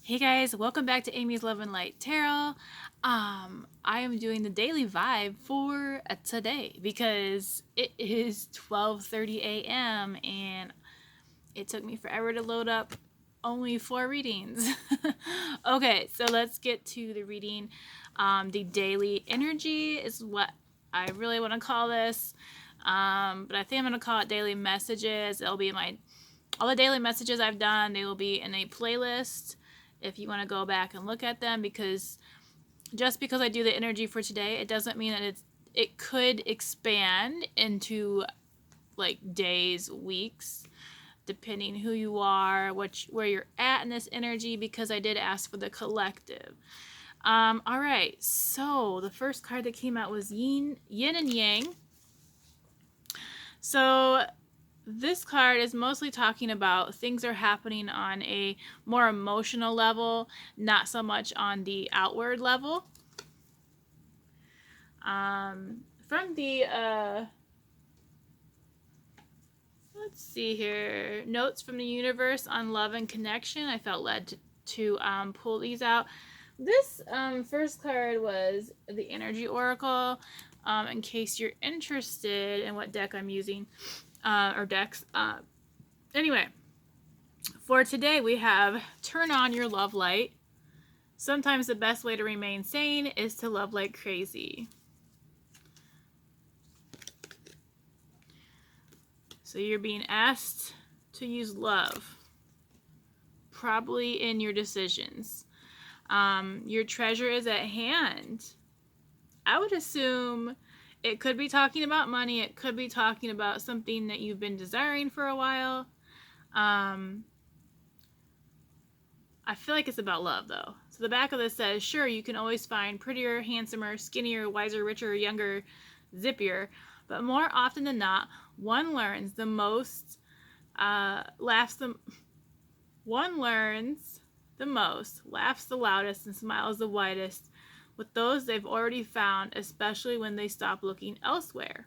Hey guys, welcome back to Amy's Love and Light Tarot. I am doing the daily vibe for today because it is 12:30 a.m. and it took me forever to load up only 4 readings. Okay, so let's get to the reading. The daily energy is what I really want to call this, but I think I'm going to call it daily messages. It'll be all the daily messages I've done. They will be in a playlist if you want to go back and look at them, because just because I do the energy for today, it doesn't mean that it could expand into like days, weeks, depending who you are, where you're at in this energy, because I did ask for the collective. All right, so the first card that came out was Yin and Yang. So this card is mostly talking about things are happening on a more emotional level, not so much on the outward level. From the, let's see here, Notes from the Universe on Love and Connection, I felt led to pull these out. This first card was the Energy Oracle, in case you're interested in what deck I'm using. Or decks. Anyway, for today we have turn on your love light. Sometimes the best way to remain sane is to love like crazy. So you're being asked to use love, probably in your decisions. Your treasure is at hand. I would assume it could be talking about money. It could be talking about something that you've been desiring for a while. I feel like it's about love, though. So the back of this says, sure, you can always find prettier, handsomer, skinnier, wiser, richer, younger, zippier. But more often than not, one learns the most, laughs the loudest, and smiles the widest with those they've already found, especially when they stop looking elsewhere.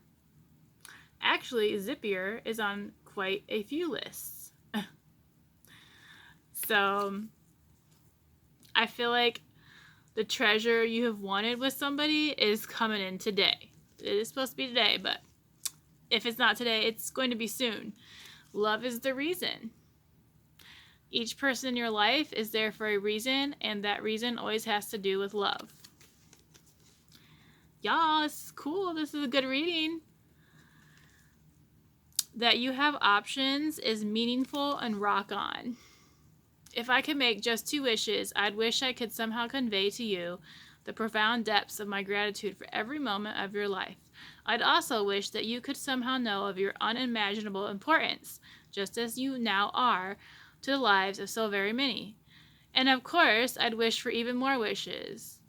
Actually, zippier is on quite a few lists. So, I feel like the treasure you have wanted with somebody is coming in today. It is supposed to be today, but if it's not today, it's going to be soon. Love is the reason. Each person in your life is there for a reason, and that reason always has to do with love. Y'all, this is cool. This is a good reading. That you have options is meaningful and rock on. If I could make just 2 wishes, I'd wish I could somehow convey to you the profound depths of my gratitude for every moment of your life. I'd also wish that you could somehow know of your unimaginable importance, just as you now are, to the lives of so very many. And of course, I'd wish for even more wishes.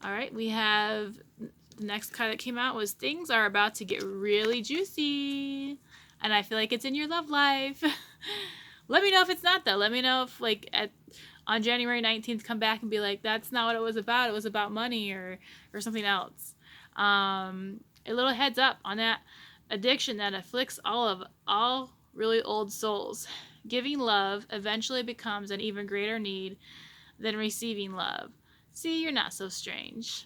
All right, we have the next card that came out was things are about to get really juicy. And I feel like it's in your love life. Let me know if it's not, though. Let me know if, like, on January 19th, come back and be like, that's not what it was about. It was about money or something else. A little heads up on that addiction that afflicts all really old souls. Giving love eventually becomes an even greater need than receiving love. See, you're not so strange.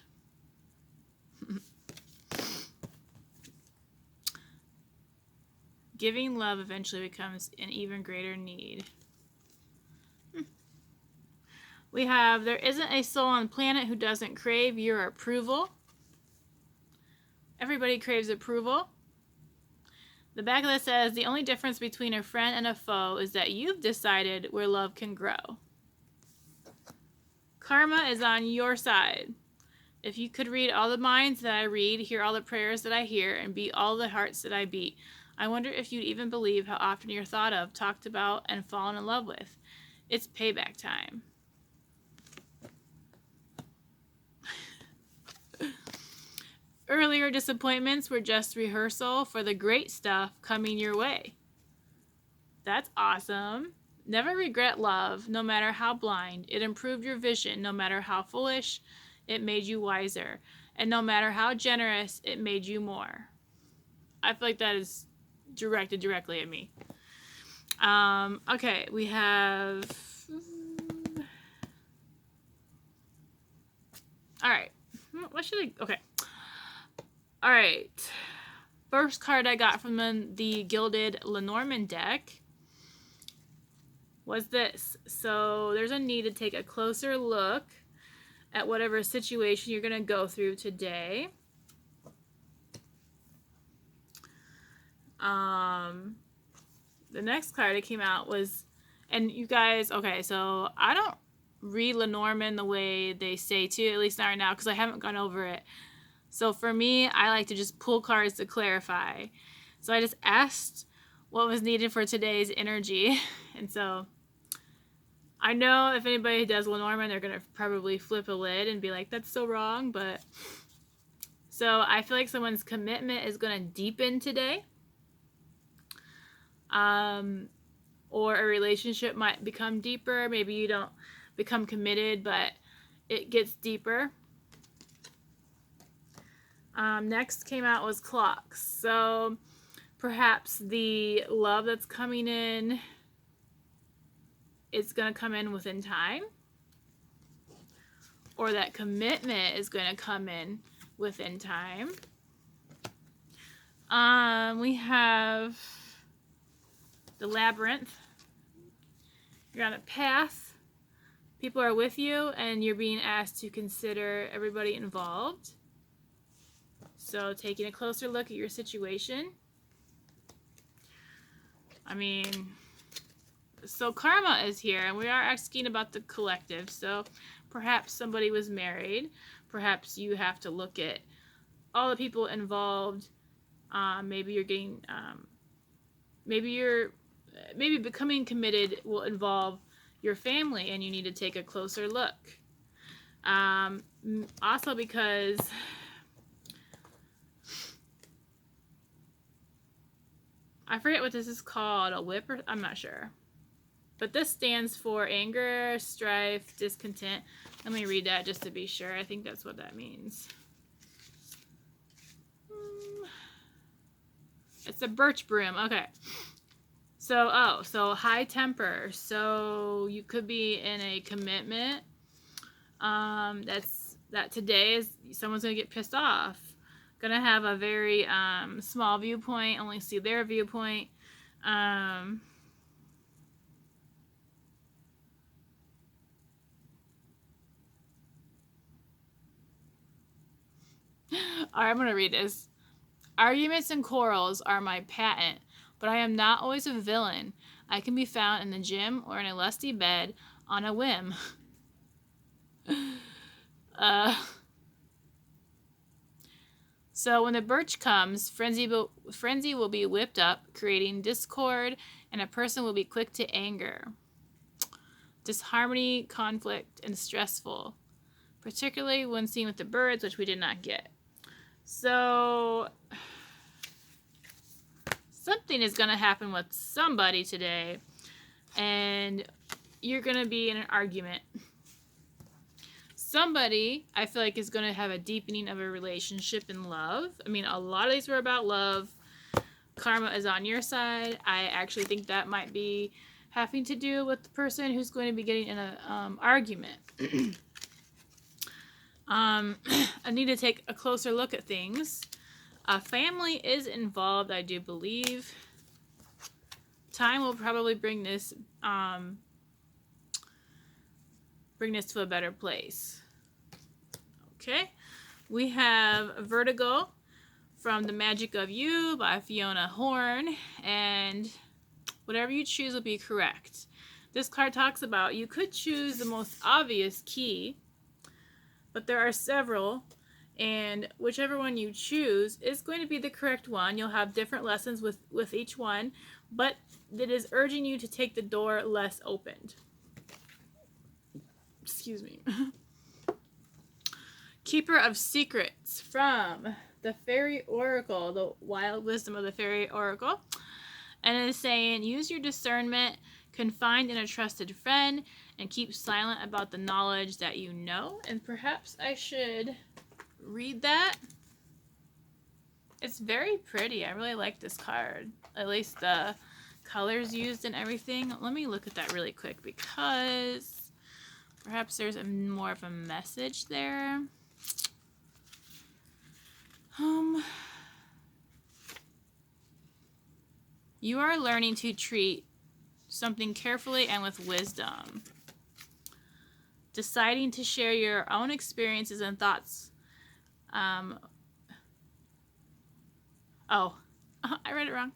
Giving love eventually becomes an even greater need. We have, there isn't a soul on the planet who doesn't crave your approval. Everybody craves approval. The back of this says, the only difference between a friend and a foe is that you've decided where love can grow. Karma is on your side. If you could read all the minds that I read, hear all the prayers that I hear, and beat all the hearts that I beat, I wonder if you'd even believe how often you're thought of, talked about, and fallen in love with. It's payback time. Earlier disappointments were just rehearsal for the great stuff coming your way. That's awesome. Never regret love, no matter how blind. It improved your vision, no matter how foolish. It made you wiser. And no matter how generous, it made you more. I feel like that is directed directly at me. Okay, we have... Alright. What should I... Okay. Alright. First card I got from the Gilded Lenormand deck was this. So there's a need to take a closer look at whatever situation you're going to go through today. The next card that came out was, and you guys, okay, so I don't read Lenormand the way they say to, at least not right now, because I haven't gone over it. So for me, I like to just pull cards to clarify. So I just asked what was needed for today's energy. And so I know if anybody does Lenormand, they're going to probably flip a lid and be like, that's so wrong. But so I feel like someone's commitment is going to deepen today. Or a relationship might become deeper. Maybe you don't become committed, but it gets deeper. Next came out was clocks. So perhaps the love that's coming in is going to come in within time. Or that commitment is going to come in within time. We have the labyrinth. You're on a path. People are with you, and you're being asked to consider everybody involved. So taking a closer look at your situation. I mean, so karma is here, and we are asking about the collective. So perhaps somebody was married. Perhaps you have to look at all the people involved. Maybe you're getting, maybe becoming committed will involve your family, and you need to take a closer look. Also because I forget what this is called, a whip, or I'm not sure. But this stands for anger, strife, discontent. Let me read that just to be sure. I think that's what that means. It's a birch broom. Okay. So, so high temper. So you could be in a commitment. That today is someone's gonna get pissed off. Gonna have a very small viewpoint. Only see their viewpoint. Alright, I'm gonna read this. Arguments and quarrels are my patent, but I am not always a villain. I can be found in the gym or in a lusty bed on a whim. So when the birch comes, frenzy will be whipped up, creating discord, and a person will be quick to anger. Disharmony, conflict, and stressful, particularly when seen with the birds, which we did not get. So something is going to happen with somebody today, and you're going to be in an argument. Somebody, I feel like, is going to have a deepening of a relationship in love. I mean, a lot of these were about love. Karma is on your side. I actually think that might be having to do with the person who's going to be getting in an argument. I need to take a closer look at things. A family is involved, I do believe. Time will probably bring this to a better place. Okay, we have Vertigo from The Magick of You by Fiona Horne, and whatever you choose will be correct. This card talks about you could choose the most obvious key, but there are several, and whichever one you choose is going to be the correct one. You'll have different lessons with each one, but it is urging you to take the door less opened. Excuse me. Keeper of Secrets from the Faery Oracle, the wild wisdom of the Faery Oracle. And it is saying, use your discernment, confide in a trusted friend, and keep silent about the knowledge that you know. And perhaps I should read that. It's very pretty. I really like this card. At least the colors used and everything. Let me look at that really quick because perhaps there's more of a message there. You are learning to treat something carefully and with wisdom. Deciding to share your own experiences and thoughts. I read it wrong.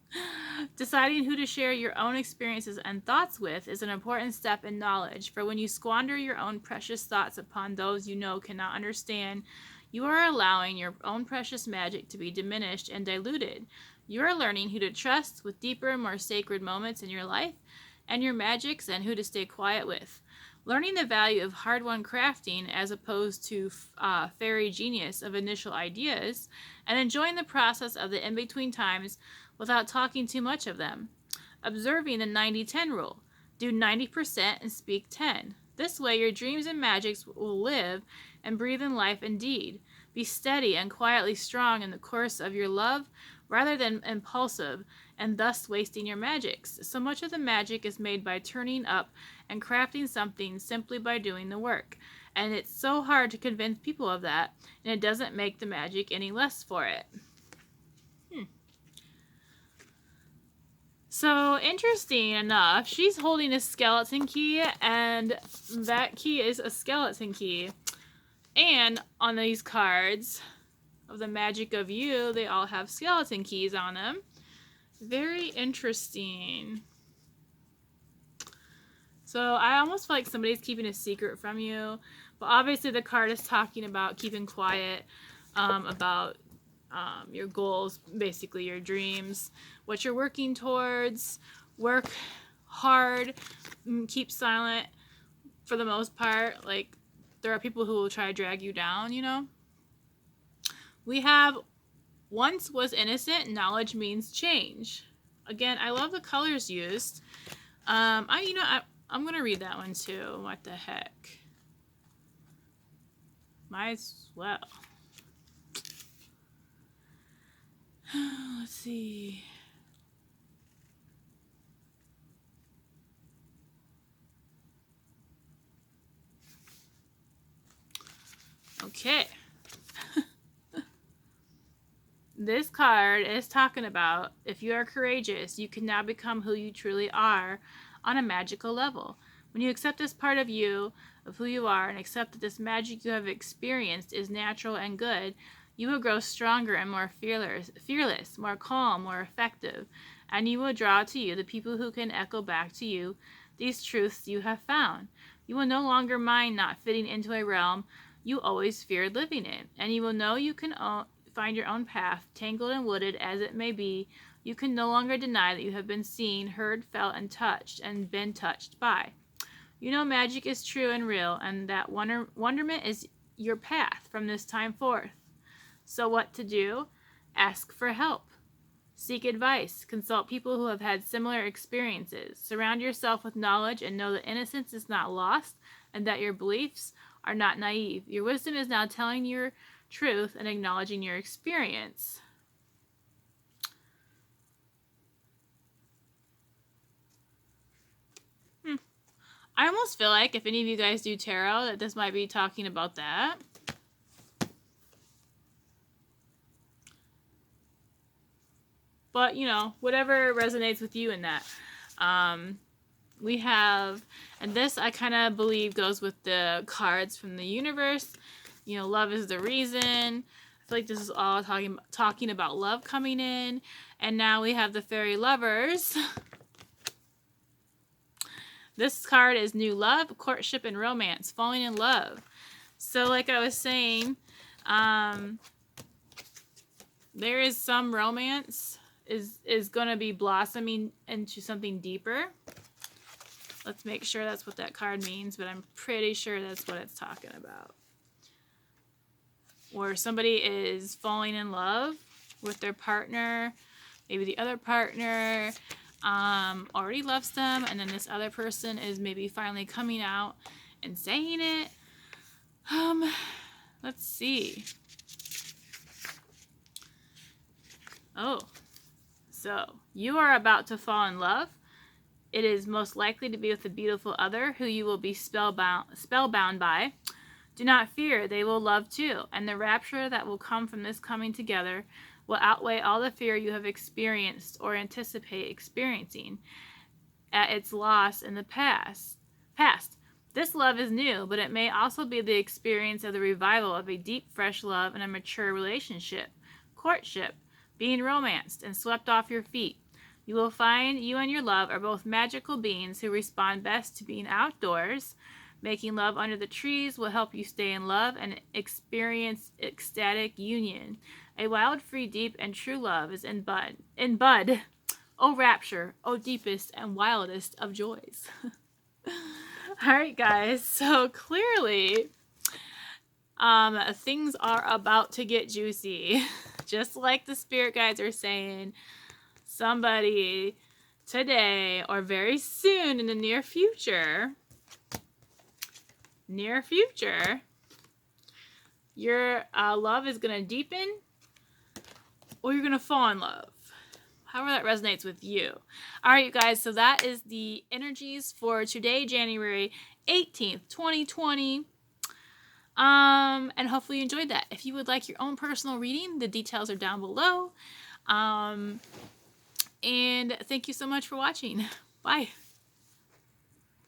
Deciding who to share your own experiences and thoughts with is an important step in knowledge, for when you squander your own precious thoughts upon those you know cannot understand, you are allowing your own precious magic to be diminished and diluted. You are learning who to trust with deeper and more sacred moments in your life and your magics, and who to stay quiet with. Learning the value of hard-won crafting as opposed to fairy genius of initial ideas, and enjoying the process of the in-between times without talking too much of them. Observing the 90-10 rule. Do 90% and speak 10. This way your dreams and magics will live and breathe in life indeed. Be steady and quietly strong in the course of your love rather than impulsive and thus wasting your magics. So much of the magic is made by turning up and crafting something simply by doing the work. And it's so hard to convince people of that, and it doesn't make the magic any less for it. So, interesting enough, she's holding a skeleton key, and that key is a skeleton key. And on these cards of the Magic of You, they all have skeleton keys on them. Very interesting. So I almost feel like somebody's keeping a secret from you. But obviously the card is talking about keeping quiet, about your goals, basically your dreams, what you're working towards. Work hard, keep silent for the most part. Like, there are people who will try to drag you down, you know. We have once was innocent, knowledge means change. Again, I love the colors used. I'm going to read that one too. What the heck? Might as well. Let's see. Okay. This card is talking about if you are courageous, you can now become who you truly are on a magical level. When you accept this part of you, of who you are, and accept that this magic you have experienced is natural and good, you will grow stronger and more fearless, more calm, more effective, and you will draw to you the people who can echo back to you these truths you have found. You will no longer mind not fitting into a realm you always feared living in, and you will know you can find your own path, tangled and wooded as it may be. You can no longer deny that you have been seen, heard, felt, and touched, and been touched by. You know magic is true and real, and that wonderment is your path from this time forth. So what to do? Ask for help. Seek advice. Consult people who have had similar experiences. Surround yourself with knowledge and know that innocence is not lost and that your beliefs are not naive. Your wisdom is now telling your truth and acknowledging your experience. I almost feel like if any of you guys do tarot, that this might be talking about that. But, you know, whatever resonates with you in that. We have, and this I kind of believe goes with the cards from the universe. You know, love is the reason. I feel like this is all talking about love coming in. And now we have the fairy lovers. This card is new love, courtship, and romance, falling in love. So like I was saying, there is some romance is going to be blossoming into something deeper. Let's make sure that's what that card means, but I'm pretty sure that's what it's talking about. Where somebody is falling in love with their partner, maybe the other partner already loves them, and then this other person is maybe finally coming out and saying it. Let's see. Oh, so you are about to fall in love It is most likely to be with a beautiful other who you will be spellbound by. Do not fear, they will love too, and the rapture that will come from this coming together will outweigh all the fear you have experienced or anticipate experiencing at its loss in the past. This love is new, but it may also be the experience of the revival of a deep, fresh love in a mature relationship, courtship, being romanced and swept off your feet. You will find you and your love are both magical beings who respond best to being outdoors. Making love under the trees will help you stay in love and experience ecstatic union. A wild, free, deep, and true love is in bud. O rapture, O deepest and wildest of joys. Alright guys, so clearly things are about to get juicy. Just like the spirit guides are saying, somebody today or very soon in the near future, your love is going to deepen or you're going to fall in love. However that resonates with you. Alright, you guys, so that is the energies for today, January 18th, 2020. And hopefully you enjoyed that. If you would like your own personal reading, the details are down below. And thank you so much for watching. Bye.